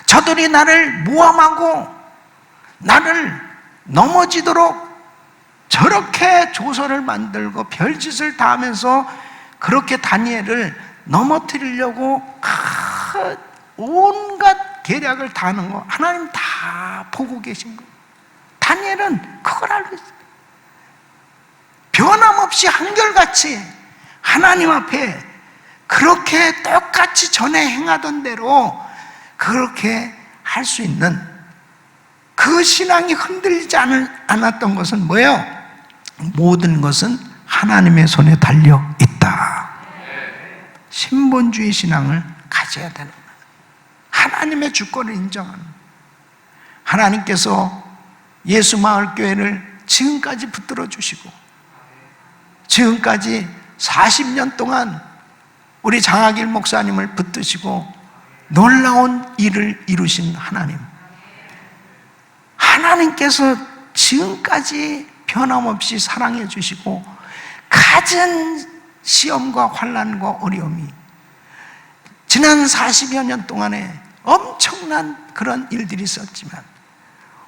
Speaker 1: 저들이 나를 모함하고 나를 넘어지도록 저렇게 조서를 만들고 별짓을 다 하면서 그렇게 다니엘을 넘어뜨리려고 온갖 계략을 다 하는 거 하나님 다 보고 계신 거예요. 다니엘은 그걸 알고 있어요. 변함없이 한결같이 하나님 앞에 그렇게 똑같이 전에 행하던 대로 그렇게 할 수 있는 그 신앙이 흔들리지 않았던 것은 뭐예요? 모든 것은 하나님의 손에 달려 있다. 신본주의 신앙을 가져야 되는 거예요. 하나님의 주권을 인정하는 거예요. 하나님께서 예수마을교회를 지금까지 붙들어 주시고 지금까지 40년 동안 우리 장학일 목사님을 붙드시고 놀라운 일을 이루신 하나님, 하나님께서 지금까지 변함없이 사랑해 주시고 갖은 시험과 환난과 어려움이 지난 40여 년 동안에 엄청난 그런 일들이 있었지만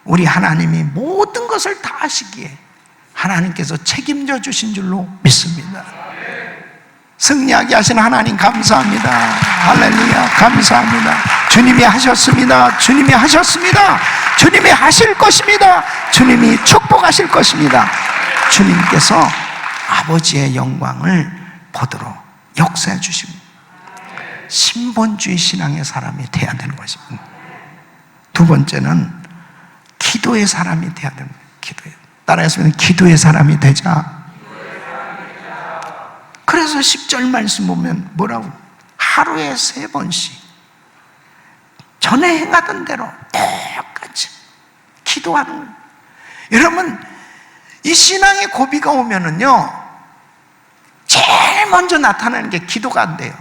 Speaker 1: 우리 하나님이 모든 것을 다 하시기에 하나님께서 책임져 주신 줄로 믿습니다. 승리하게 하신 하나님 감사합니다. 할렐루야, 감사합니다. 주님이 하셨습니다. 주님이 하셨습니다. 주님이 하실 것입니다. 주님이 축복하실 것입니다. 주님께서 아버지의 영광을 보도록 역사해 주십니다. 신본주의 신앙의 사람이 돼야 되는 것입니다. 두 번째는 기도의 사람이 돼야 됩니다. 기도의, 따라했으면 기도의 사람이 되자. 그래서 10절 말씀 보면 뭐라고? 하루에 3번씩 전에 행하던 대로 똑같이 기도하는 거예요. 여러분, 이 신앙의 고비가 오면은요, 제일 먼저 나타나는 게 기도가 안 돼요.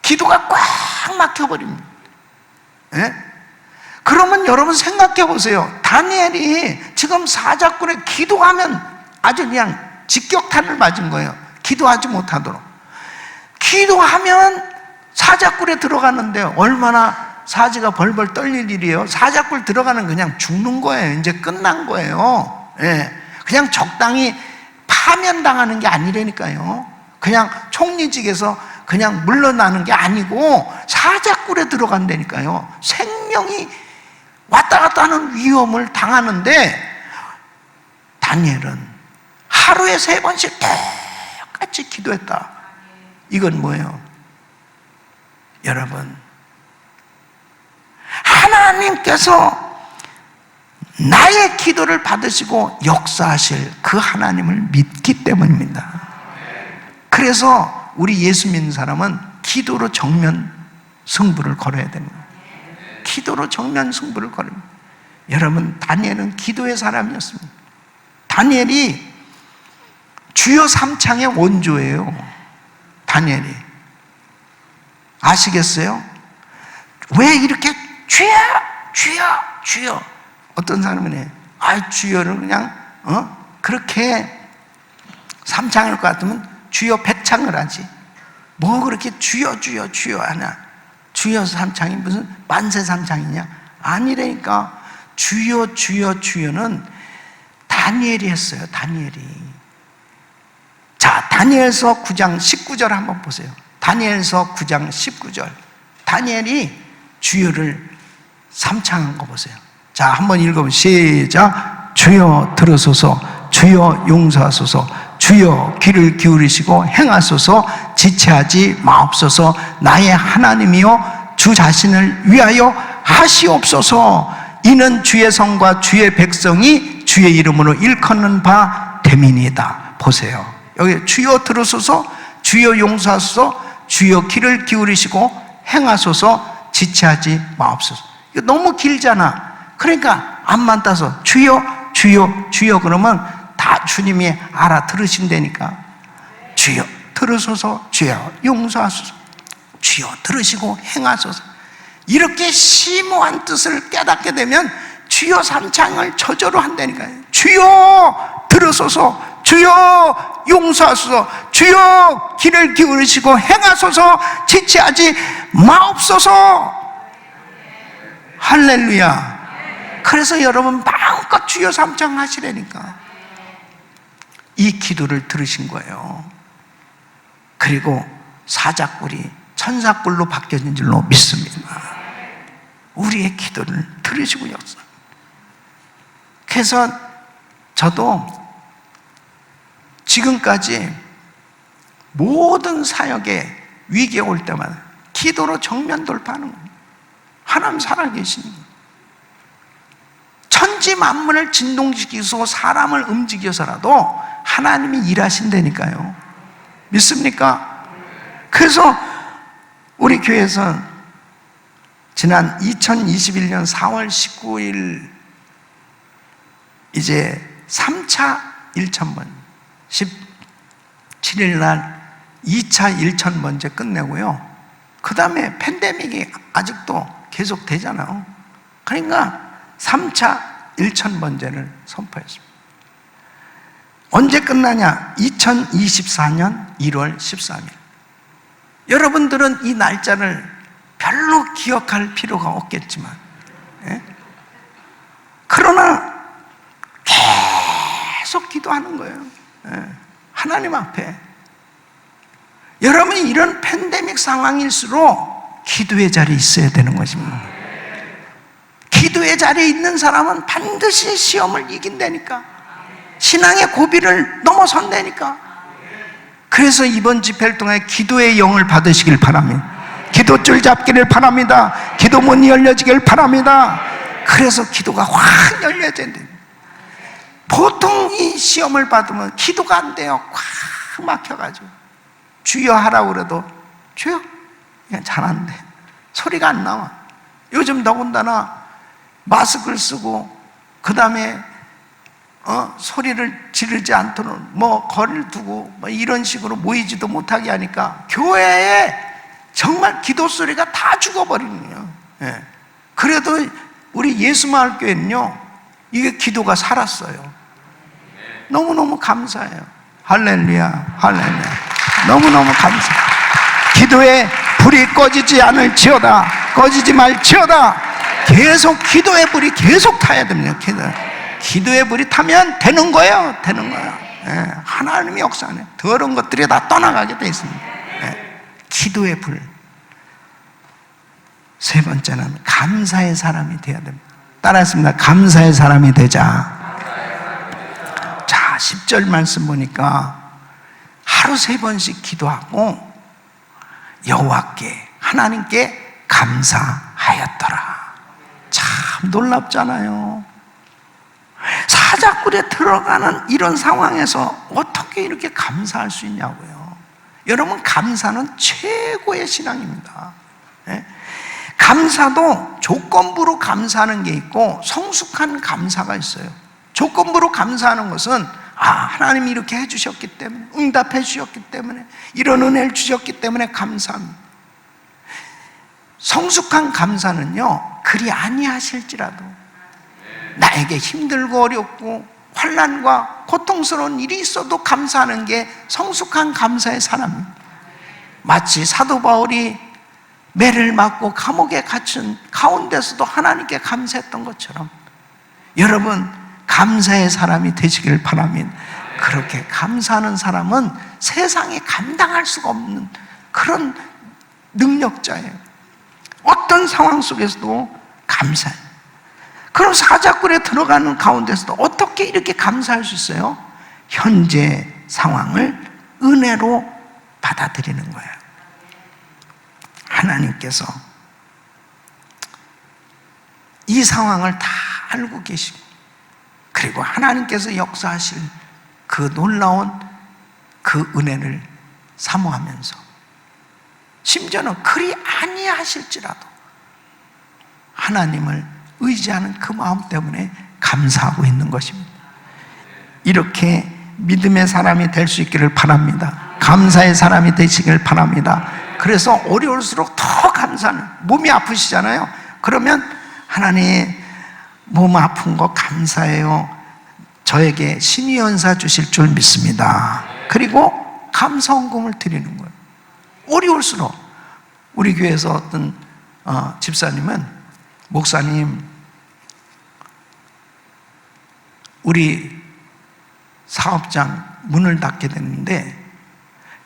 Speaker 1: 기도가 꽉 막혀버립니다. 예? 그러면 여러분 생각해 보세요. 다니엘이 지금 사자굴에 기도하면 아주 그냥 직격탄을 맞은 거예요. 기도하지 못하도록. 기도하면 사자굴에 들어가는데 얼마나 사지가 벌벌 떨릴 일이에요. 사자굴 들어가는 그냥 죽는 거예요. 이제 끝난 거예요. 예. 그냥 적당히 파면당하는 게 아니라니까요. 그냥 총리직에서 그냥 물러나는 게 아니고 사자굴에 들어간다니까요. 생명이 왔다 갔다 하는 위험을 당하는데 다니엘은 하루에 3번씩 똑같이 기도했다. 이건 뭐예요? 여러분, 하나님께서 나의 기도를 받으시고 역사하실 그 하나님을 믿기 때문입니다. 그래서 우리 예수 믿는 사람은 기도로 정면 승부를 걸어야 됩니다. 기도로 정면 승부를 걸습니다. 여러분, 다니엘은 기도의 사람이었습니다. 다니엘이 주여 3창의 원조예요. 다니엘이. 아시겠어요? 왜 이렇게 주여 주여 주여, 어떤 사람은 해, 아, 주여를 그냥 그렇게 3창일 것 같으면 주여 100창을 하지 뭐 그렇게 주여 주여 주여 하나. 주여 3창이 무슨 만세 3창이냐? 아니라니까. 주여 주여 주여는 다니엘이 했어요. 다니엘이. 자, 다니엘서 9장 19절 한번 보세요. 다니엘서 9장 19절. 다니엘이 주여를 3창한 거 보세요. 자, 한번 읽어보세요. 시작. 주여 들으소서, 주여 용서하소서, 주여 귀를 기울이시고 행하소서, 지체하지 마옵소서. 나의 하나님이여 주 자신을 위하여 하시옵소서. 이는 주의 성과 주의 백성이 주의 이름으로 일컫는 바 됨이니이다. 보세요. 여기 주여 들으소서, 주여 용서하소서, 주여 귀를 기울이시고 행하소서, 지체하지 마옵소서. 이거 너무 길잖아. 그러니까 앞만 따서 주여 주여 주여 그러면 다 주님이 알아들으신다니까. 주여 들으소서, 주여 용서하소서, 주여 들으시고 행하소서. 이렇게 심오한 뜻을 깨닫게 되면 주여 3창을 저절로 한다니까요. 주여 들으소서, 주여 용서하소서, 주여 귀를 기울이시고 행하소서, 지체하지 마옵소서. 할렐루야. 그래서 여러분 마음껏 주여 3창 하시라니까. 이 기도를 들으신 거예요. 그리고 사자굴이 천사굴로 바뀌어진 줄로 믿습니다. 우리의 기도를 들으시고 역사. 그래서 저도 지금까지 모든 사역에 위기가 올 때마다 기도로 정면 돌파하는 겁니다. 하나님 살아계시는 거예요. 천지 만물을 진동시키고 사람을 움직여서라도 하나님이 일하신다니까요. 믿습니까? 그래서 우리 교회에서 지난 2021년 4월 19일 이제 3차 1,000번 17일 날 2차 1,000번째 끝내고요. 그 다음에 팬데믹이 아직도 계속 되잖아요. 그러니까 3차 1,000번째를 선포했습니다. 언제 끝나냐? 2024년 1월 13일. 여러분들은 이 날짜를 별로 기억할 필요가 없겠지만, 그러나 계속 기도하는 거예요. 하나님 앞에. 여러분이 이런 팬데믹 상황일수록 기도의 자리에 있어야 되는 것입니다. 기도의 자리에 있는 사람은 반드시 시험을 이긴다니까. 신앙의 고비를 넘어선다니까. 그래서 이번 집회를 통해 기도의 영을 받으시길 바랍니다. 기도줄 잡기를 바랍니다. 기도 문이 열려지길 바랍니다. 그래서 기도가 확 열려야 된다. 보통 이 시험을 받으면 기도가 안 돼요. 확 막혀가지고 주여 하라고 그래도 주여 그냥 잘 안 돼. 소리가 안 나와. 요즘 더군다나 마스크를 쓰고 그 다음에 소리를 지르지 않도록 뭐 거리를 두고 뭐 이런 식으로 모이지도 못하게 하니까 교회에 정말 기도 소리가 다 죽어버리는 거예요. 그래도 우리 예수마을교회는요 이게 기도가 살았어요. 너무너무 감사해요. 할렐루야, 할렐루야. 너무너무 감사해요. 기도의 불이 꺼지지 않을지어다, 꺼지지 말지어다. 계속 기도의 불이 계속 타야 됩니다. 기도의 불이 타면 되는 거예요. 되는 거예요. 하나님의 역사는 더러운 것들이 다 떠나가게 돼 있습니다. 기도의 불. 세 번째는 감사의 사람이 되어야 됩니다. 따라했습니다. 감사의 사람이 되자. 자, 10절 말씀 보니까 하루 3번씩 기도하고 여호와께 하나님께 감사하였더라. 참 놀랍잖아요. 사자굴에 들어가는 이런 상황에서 어떻게 이렇게 감사할 수 있냐고요. 여러분, 감사는 최고의 신앙입니다. 감사도 조건부로 감사하는 게 있고 성숙한 감사가 있어요. 조건부로 감사하는 것은 하나님이 이렇게 해주셨기 때문에, 응답해 주셨기 때문에, 이런 은혜를 주셨기 때문에 감사합니다. 성숙한 감사는요, 그리 아니하실지라도 나에게 힘들고 어렵고 환난과 고통스러운 일이 있어도 감사하는 게 성숙한 감사의 사람입니다. 마치 사도 바울이 매를 맞고 감옥에 갇힌 가운데서도 하나님께 감사했던 것처럼 여러분 감사의 사람이 되시길 바랍니다. 그렇게 감사하는 사람은 세상에 감당할 수가 없는 그런 능력자예요. 어떤 상황 속에서도 감사해요. 그럼 사자굴에 들어가는 가운데서도 어떻게 이렇게 감사할 수 있어요? 현재 상황을 은혜로 받아들이는 거예요. 하나님께서 이 상황을 다 알고 계시고, 그리고 하나님께서 역사하실 그 놀라운 그 은혜를 사모하면서, 심지어는 그리 아니하실지라도 하나님을 의지하는 그 마음 때문에 감사하고 있는 것입니다. 이렇게 믿음의 사람이 될 수 있기를 바랍니다. 감사의 사람이 되시길 바랍니다. 그래서 어려울수록 더 감사하는, 몸이 아프시잖아요. 그러면 하나님 몸 아픈 거 감사해요. 저에게 신의연사 주실 줄 믿습니다. 그리고 감사헌금을 드리는 거예요. 어려울수록. 우리 교회에서 어떤 집사님은, 목사님, 우리 사업장 문을 닫게 됐는데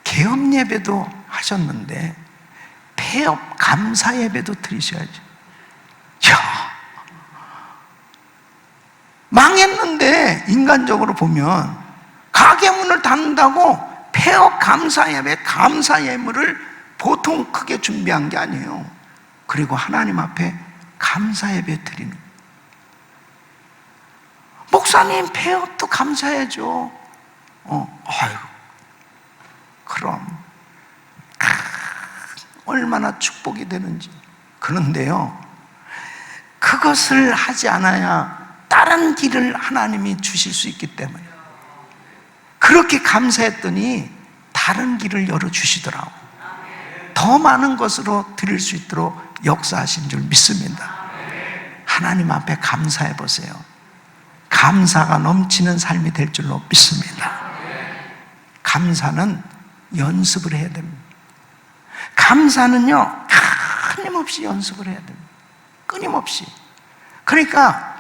Speaker 1: 개업 예배도 하셨는데 폐업 감사 예배도 드리셔야죠. 망했는데 인간적으로 보면 가게 문을 닫는다고 폐업 감사 예배, 감사 예물을 보통 크게 준비한 게 아니에요. 그리고 하나님 앞에 감사 예배 드리는. 목사님 폐업도 감사해야죠. 아유, 그럼 얼마나 축복이 되는지. 그런데요, 그것을 하지 않아야 다른 길을 하나님이 주실 수 있기 때문에 그렇게 감사했더니 다른 길을 열어주시더라고. 더 많은 것으로 드릴 수 있도록 역사하신 줄 믿습니다. 하나님 앞에 감사해 보세요. 감사가 넘치는 삶이 될 줄로 믿습니다. 감사는 연습을 해야 됩니다. 감사는요, 끊임없이 연습을 해야 됩니다. 끊임없이. 그러니까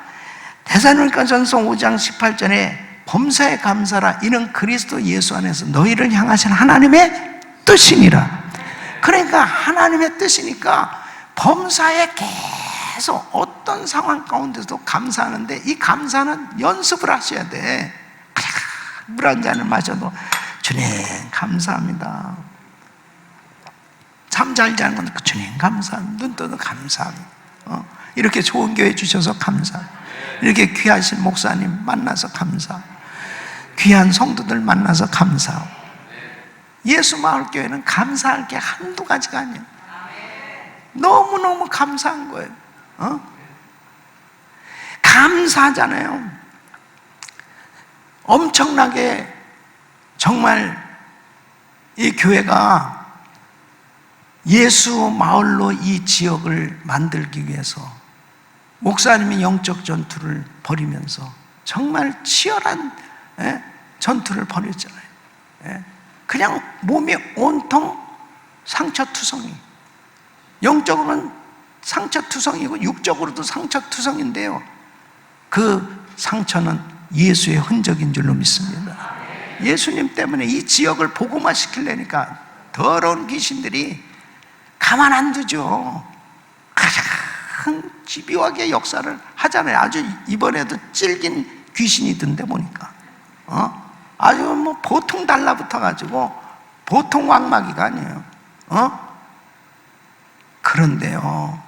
Speaker 1: 데살로니가전서 5장 18절에 범사에 감사라, 이는 그리스도 예수 안에서 너희를 향하신 하나님의 뜻이니라. 그러니까 하나님의 뜻이니까 범사에 계속 어떤 상황 가운데서도 감사하는데, 이 감사는 연습을 하셔야 돼. 물 한 잔을 마셔도 주님 감사합니다. 잠 잘 자는 건 주님 감사합니다. 눈 떠도 감사합니다. 이렇게 좋은 교회 주셔서 감사합니다. 이렇게 귀하신 목사님 만나서 감사합니다. 귀한 성도들 만나서 감사하고. 예수마을교회는 감사할 게 한두 가지가 아니에요. 너무너무 감사한 거예요. 감사하잖아요. 엄청나게 정말 이 교회가 예수 마을로 이 지역을 만들기 위해서 목사님이 영적 전투를 벌이면서 정말 치열한 전투를 벌였잖아요. 그냥 몸이 온통 상처투성이. 영적으로는 상처투성이고 육적으로도 상처투성인데요, 그 상처는 예수의 흔적인 줄로 믿습니다. 예수님 때문에 이 지역을 복음화시키려니까 더러운 귀신들이 가만 안 두죠. 가장 집요하게 역사를 하잖아요. 아주 이번에도 찔긴 귀신이 있던데 보니까 아주 뭐 보통 달라붙어 가지고 보통 왕마귀가 아니에요. 그런데요,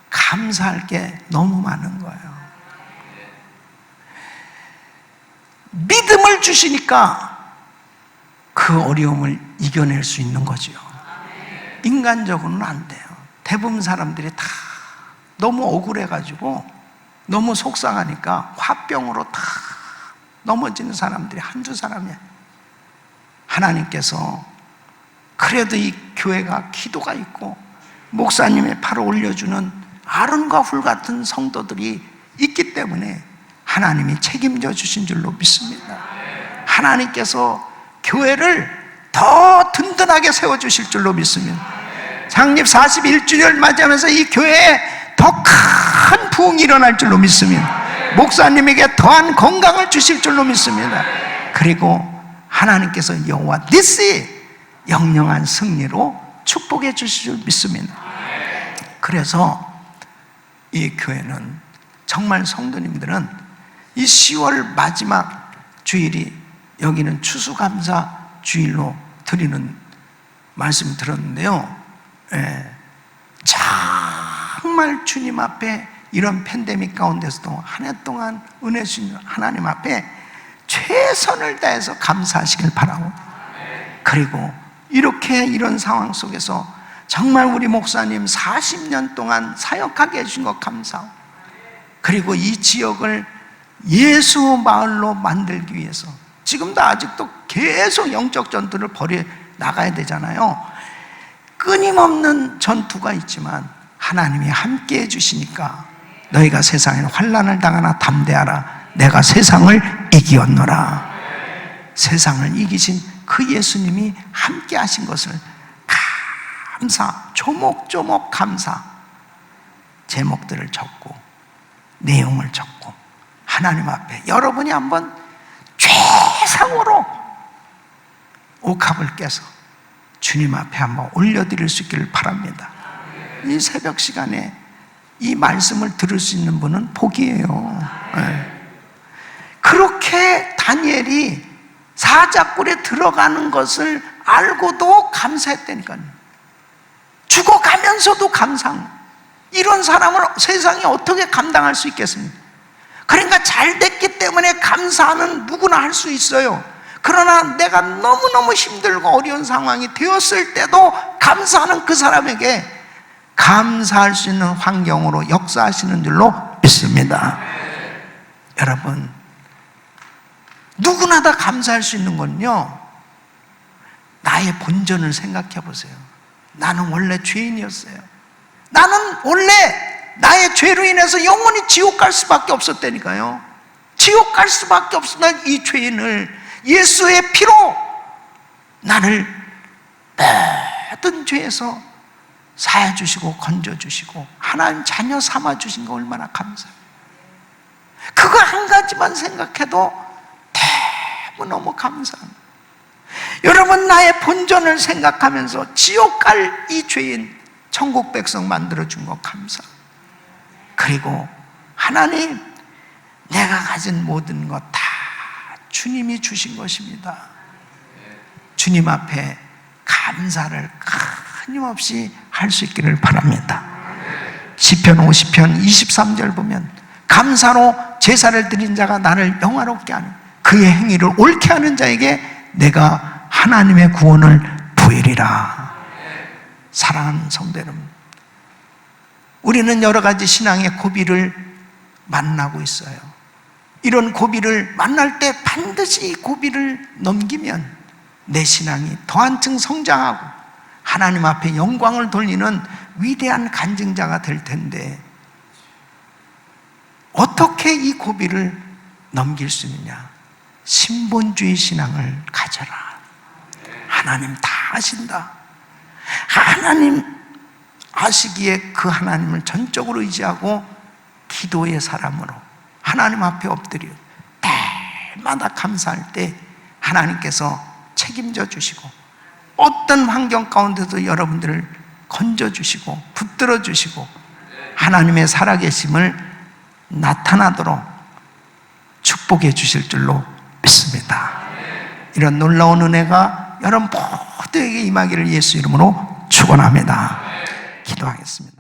Speaker 1: 감사할 게 너무 많은 거예요. 믿음을 주시니까 그 어려움을 이겨낼 수 있는 거죠. 인간적으로는 안 돼요. 대부분 사람들이 다 너무 억울해가지고 너무 속상하니까 화병으로 다 넘어지는 사람들이 한두 사람이야. 하나님께서 그래도 이 교회가 기도가 있고 목사님의 팔을 올려주는 아론과 훌 같은 성도들이 있기 때문에 하나님이 책임져 주신 줄로 믿습니다. 하나님께서 교회를 더 든든하게 세워주실 줄로 믿습니다. 창립 41주년 맞이하면서 이 교회에 더 큰 부흥이 일어날 줄로 믿습니다. 목사님에게 더한 건강을 주실 줄로 믿습니다. 그리고 하나님께서 여호와 니시, 영영한 승리로 축복해 주실 줄 믿습니다. 그래서 이 교회는 정말 성도님들은 이 10월 마지막 주일이 여기는 추수감사 주일로 드리는 말씀 들었는데요, 정말 주님 앞에 이런 팬데믹 가운데서도 한 해 동안 은혜 주신 하나님 앞에 최선을 다해서 감사하시길 바라고, 그리고 이렇게 이런 상황 속에서 정말 우리 목사님 40년 동안 사역하게 해주신 것 감사하고, 그리고 이 지역을 예수 마을로 만들기 위해서 지금도 아직도 계속 영적 전투를 벌여 나가야 되잖아요. 끊임없는 전투가 있지만 하나님이 함께 해주시니까 너희가 세상에 환난을 당하나 담대하라, 내가 세상을 이기었노라. 세상을 이기신 그 예수님이 함께 하신 것을 감사, 조목조목 감사, 제목들을 적고 내용을 적고 하나님 앞에 여러분이 한번 최상으로 옥합을 깨서 주님 앞에 한번 올려드릴 수 있기를 바랍니다. 이 새벽 시간에 이 말씀을 들을 수 있는 분은 복이에요. 네. 그렇게 다니엘이 사자굴에 들어가는 것을 알고도 감사했다니까요. 죽어가면서도 감사한, 이런 사람을 세상이 어떻게 감당할 수 있겠습니까? 그러니까 잘 됐기 때문에 감사는 누구나 할 수 있어요. 그러나 내가 너무너무 힘들고 어려운 상황이 되었을 때도 감사하는 그 사람에게 감사할 수 있는 환경으로 역사하시는 줄로 믿습니다. 여러분, 누구나 다 감사할 수 있는 건요, 나의 본전을 생각해 보세요. 나는 원래 죄인이었어요. 나는 원래 나의 죄로 인해서 영원히 지옥 갈 수밖에 없었다니까요. 지옥 갈 수밖에 없었던 이 죄인을 예수의 피로 나를 모든 죄에서 사해주시고 건져주시고 하나님 자녀 삼아주신 거 얼마나 감사해요. 그거 한 가지만 생각해도 너무 감사합니다. 여러분, 나의 본전을 생각하면서 지옥 갈 이 죄인 천국 백성 만들어준 거 감사합니다. 그리고 하나님, 내가 가진 모든 것 다 주님이 주신 것입니다. 주님 앞에 감사를 끊임없이 할 수 있기를 바랍니다. 시편 50편 23절 보면 감사로 제사를 드린 자가 나를 영화롭게 하는, 그의 행위를 옳게 하는 자에게 내가 하나님의 구원을 부으리라. 사랑하는 성도 여러분, 우리는 여러 가지 신앙의 고비를 만나고 있어요. 이런 고비를 만날 때 반드시 이 고비를 넘기면 내 신앙이 더 한층 성장하고 하나님 앞에 영광을 돌리는 위대한 간증자가 될 텐데, 어떻게 이 고비를 넘길 수 있느냐? 신본주의 신앙을 가져라. 하나님 다 아신다. 하나님 아시기에 그 하나님을 전적으로 의지하고 기도의 사람으로 하나님 앞에 엎드려 때마다 감사할 때 하나님께서 책임져 주시고 어떤 환경 가운데도 여러분들을 건져주시고 붙들어 주시고 하나님의 살아계심을 나타나도록 축복해 주실 줄로 믿습니다. 이런 놀라운 은혜가 여러분 모두에게 임하기를 예수 이름으로 축원합니다. 기도하겠습니다.